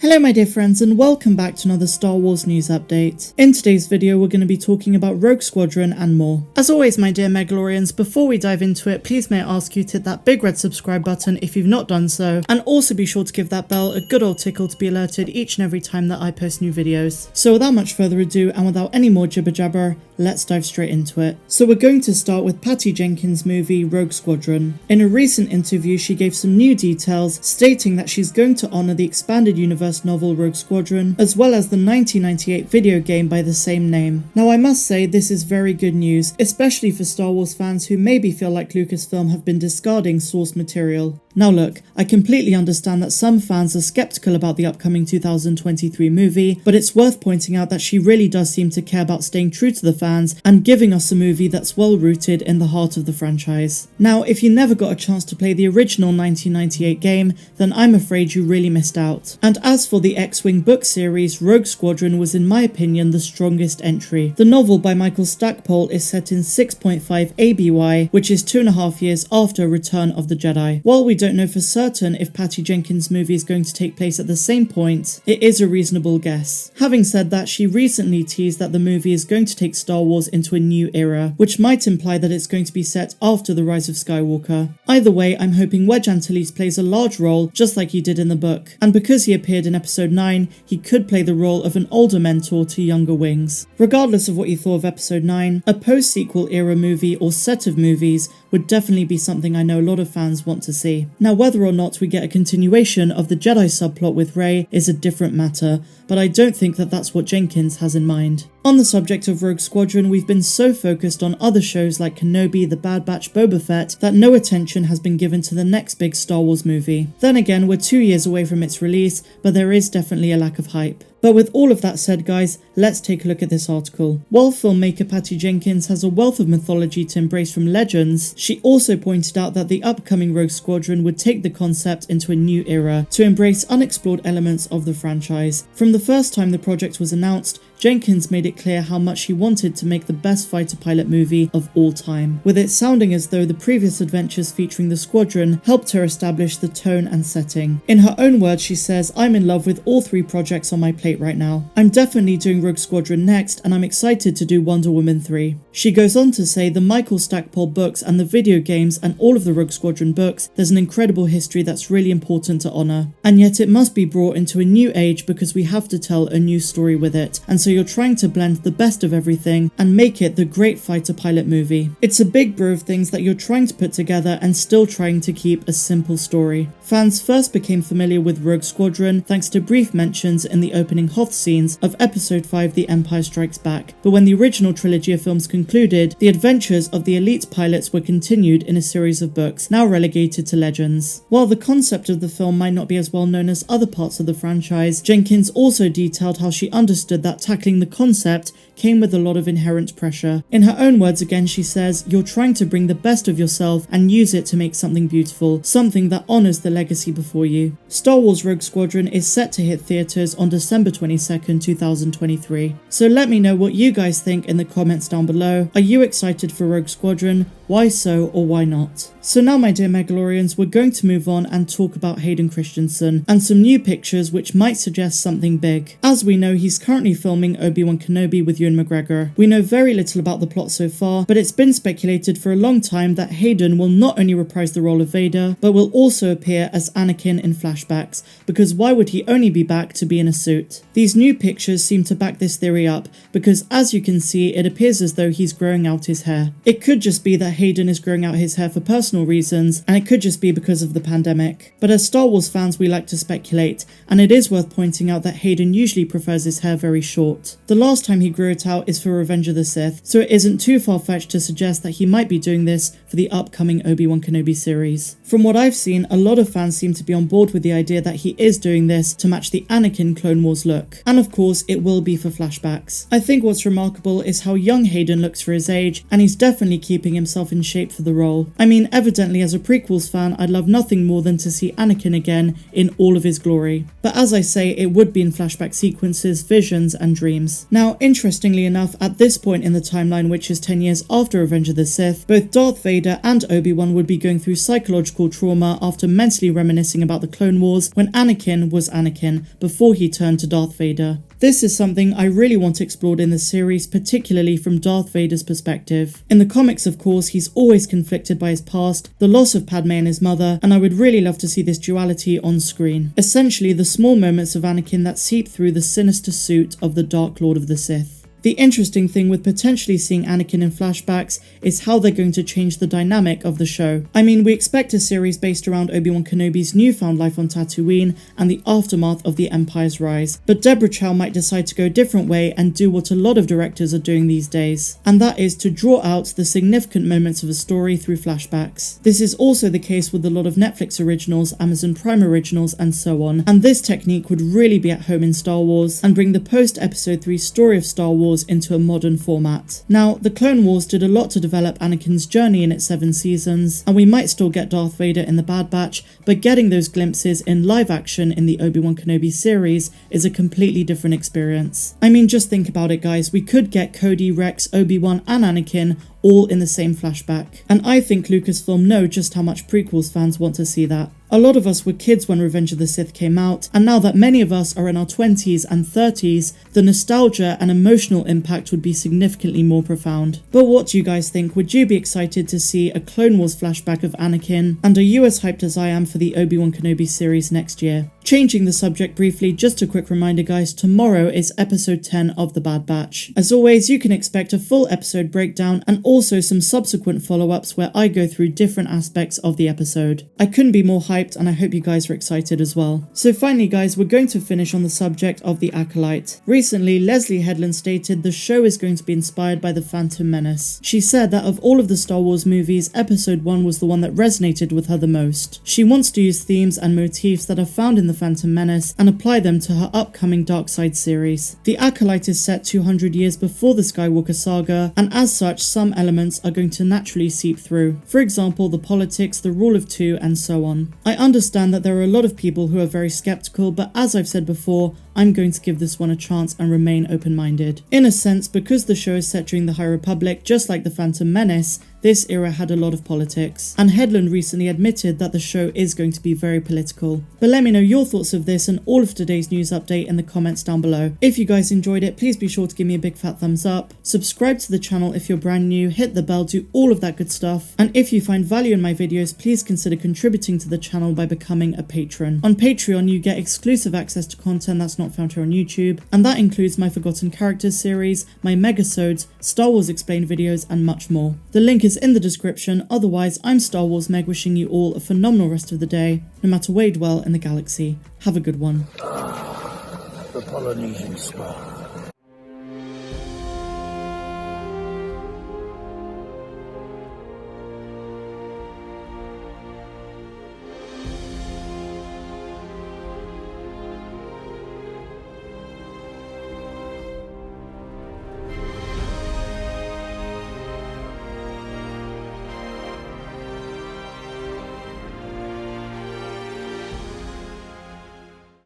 Hello my dear friends and welcome back to another Star Wars news update. In today's video we're going to be talking about Rogue Squadron and more. As always my dear Megalorians, before we dive into it, please may I ask you to hit that big red subscribe button if you've not done so, and also be sure to give that bell a good old tickle to be alerted each and every time that I post new videos. So without much further ado and without any more jibber jabber, let's dive straight into it. So we're going to start with Patty Jenkins' movie Rogue Squadron. In a recent interview she gave some new details stating that she's going to honour the expanded universe novel Rogue Squadron, as well as the 1998 video game by the same name. Now I must say this is very good news, especially for Star Wars fans who maybe feel like Lucasfilm have been discarding source material. Now look, I completely understand that some fans are skeptical about the upcoming 2023 movie, but it's worth pointing out that she really does seem to care about staying true to the fans and giving us a movie that's well rooted in the heart of the franchise. Now, if you never got a chance to play the original 1998 game, then I'm afraid you really missed out. And as for the X-Wing book series, Rogue Squadron was in my opinion the strongest entry. The novel by Michael Stackpole is set in 6.5 ABY, which is 2.5 years after Return of the Jedi. While we don't know for certain if Patty Jenkins' movie is going to take place at the same point, it is a reasonable guess. Having said that, she recently teased that the movie is going to take Star Wars into a new era, which might imply that it's going to be set after the Rise of Skywalker. Either way, I'm hoping Wedge Antilles plays a large role just like he did in the book, and because he appeared in episode 9, he could play the role of an older mentor to younger wings. Regardless of what you thought of episode 9, a post-sequel era movie or set of movies would definitely be something I know a lot of fans want to see. Now whether or not we get a continuation of the Jedi subplot with Rey is a different matter, but I don't think that that's what Jenkins has in mind. On the subject of Rogue Squadron, we've been so focused on other shows like Kenobi, The Bad Batch, Boba Fett, that no attention has been given to the next big Star Wars movie. Then again, we're 2 years away from its release, but there is definitely a lack of hype. But with all of that said guys, let's take a look at this article. While filmmaker Patty Jenkins has a wealth of mythology to embrace from legends, she also pointed out that the upcoming Rogue Squadron would take the concept into a new era to embrace unexplored elements of the franchise. From the first time the project was announced, Jenkins made it clear how much he wanted to make the best fighter pilot movie of all time, with it sounding as though the previous adventures featuring the squadron helped her establish the tone and setting. In her own words, she says, "I'm in love with all 3 projects on my plate right now. I'm definitely doing Rogue Squadron next, and I'm excited to do Wonder Woman 3. She goes on to say the Michael Stackpole books and the video games and all of the Rogue Squadron books, there's an incredible history that's really important to honour. And yet it must be brought into a new age because we have to tell a new story with it. And so you're trying to blend the best of everything and make it the great fighter pilot movie. It's a big brew of things that you're trying to put together and still trying to keep a simple story." Fans first became familiar with Rogue Squadron thanks to brief mentions in the opening Hoth scenes of episode 5 The Empire Strikes Back, but when the original trilogy of films concluded, the adventures of the elite pilots were continued in a series of books, now relegated to legends. While the concept of the film might not be as well known as other parts of the franchise, Jenkins also detailed how she understood that tackling the concept came with a lot of inherent pressure. In her own words again, she says, "You're trying to bring the best of yourself and use it to make something beautiful, something that honours the legacy before you." Star Wars Rogue Squadron is set to hit theatres on December 22nd, 2023. So let me know what you guys think in the comments down below. Are you excited for Rogue Squadron? Why so or why not? So now my dear Megalorians, we're going to move on and talk about Hayden Christensen and some new pictures which might suggest something big. As we know, he's currently filming Obi-Wan Kenobi with Ewan McGregor. We know very little about the plot so far, but it's been speculated for a long time that Hayden will not only reprise the role of Vader, but will also appear as Anakin in Flashbacks, because why would he only be back to be in a suit? These new pictures seem to back this theory up, because as you can see, it appears as though he's growing out his hair. It could just be that Hayden is growing out his hair for personal reasons, and it could just be because of the pandemic. But as Star Wars fans, we like to speculate, and it is worth pointing out that Hayden usually prefers his hair very short. The last time he grew it out is for Revenge of the Sith, so it isn't too far-fetched to suggest that he might be doing this for the upcoming Obi-Wan Kenobi series. From what I've seen, a lot of fans seem to be on board with the idea that he is doing this to match the Anakin Clone Wars look. And of course, it will be for flashbacks. I think what's remarkable is how young Hayden looks for his age, and he's definitely keeping himself in shape for the role. I mean, evidently as a prequels fan, I'd love nothing more than to see Anakin again in all of his glory. But as I say, it would be in flashback sequences, visions, and dreams. Now, interesting Interestingly enough, at this point in the timeline, which is 10 years after Revenge of the Sith, both Darth Vader and Obi-Wan would be going through psychological trauma after mentally reminiscing about the Clone Wars when Anakin was Anakin before he turned to Darth Vader. This is something I really want explored in the series, particularly from Darth Vader's perspective. In the comics, of course, he's always conflicted by his past, the loss of Padme and his mother, and I would really love to see this duality on screen. Essentially, the small moments of Anakin that seep through the sinister suit of the Dark Lord of the Sith. The interesting thing with potentially seeing Anakin in flashbacks is how they're going to change the dynamic of the show. I mean, we expect a series based around Obi-Wan Kenobi's newfound life on Tatooine and the aftermath of the Empire's rise, but Deborah Chow might decide to go a different way and do what a lot of directors are doing these days, and that is to draw out the significant moments of a story through flashbacks. This is also the case with a lot of Netflix originals, Amazon Prime originals, and so on, and this technique would really be at home in Star Wars and bring the post-Episode 3 story of Star Wars into a modern format. Now, the Clone Wars did a lot to develop Anakin's journey in its 7 seasons, and we might still get Darth Vader in the Bad Batch, but getting those glimpses in live action in the Obi-Wan Kenobi series is a completely different experience. I mean, just think about it, guys. We could get Cody, Rex, Obi-Wan, and Anakin all in the same flashback. And I think Lucasfilm know just how much prequels fans want to see that. A lot of us were kids when Revenge of the Sith came out, and now that many of us are in our 20s and 30s, the nostalgia and emotional impact would be significantly more profound. But what do you guys think? Would you be excited to see a Clone Wars flashback of Anakin? And are you as hyped as I am for the Obi-Wan Kenobi series next year? Changing the subject briefly, just a quick reminder guys, tomorrow is episode 10 of The Bad Batch. As always, you can expect a full episode breakdown and also some subsequent follow-ups where I go through different aspects of the episode. I couldn't be more hyped, and I hope you guys are excited as well. So finally guys, we're going to finish on the subject of the Acolyte. Recently, Leslye Headland stated the show is going to be inspired by The Phantom Menace. She said that of all of the Star Wars movies, episode 1 was the one that resonated with her the most. She wants to use themes and motifs that are found in The Phantom Menace and apply them to her upcoming Darkside series. The Acolyte is set 200 years before the Skywalker saga, and as such, some elements are going to naturally seep through. For example, the politics, the rule of two, and so on. I understand that there are a lot of people who are very skeptical, but as I've said before, I'm going to give this one a chance and remain open-minded. In a sense, because the show is set during the High Republic, just like The Phantom Menace, this era had a lot of politics, and Headland recently admitted that the show is going to be very political. But let me know your thoughts of this and all of today's news update in the comments down below. If you guys enjoyed it, please be sure to give me a big fat thumbs up, subscribe to the channel if you're brand new, hit the bell, do all of that good stuff, and if you find value in my videos, please consider contributing to the channel by becoming a patron. On Patreon, you get exclusive access to content that's not found here on YouTube, and that includes my Forgotten Characters series, my Megasodes, Star Wars Explained videos, and much more. The link is in the description. Otherwise, I'm Star Wars Meg, wishing you all a phenomenal rest of the day, no matter where you dwell in the galaxy. Have a good one. The Polynesian spa.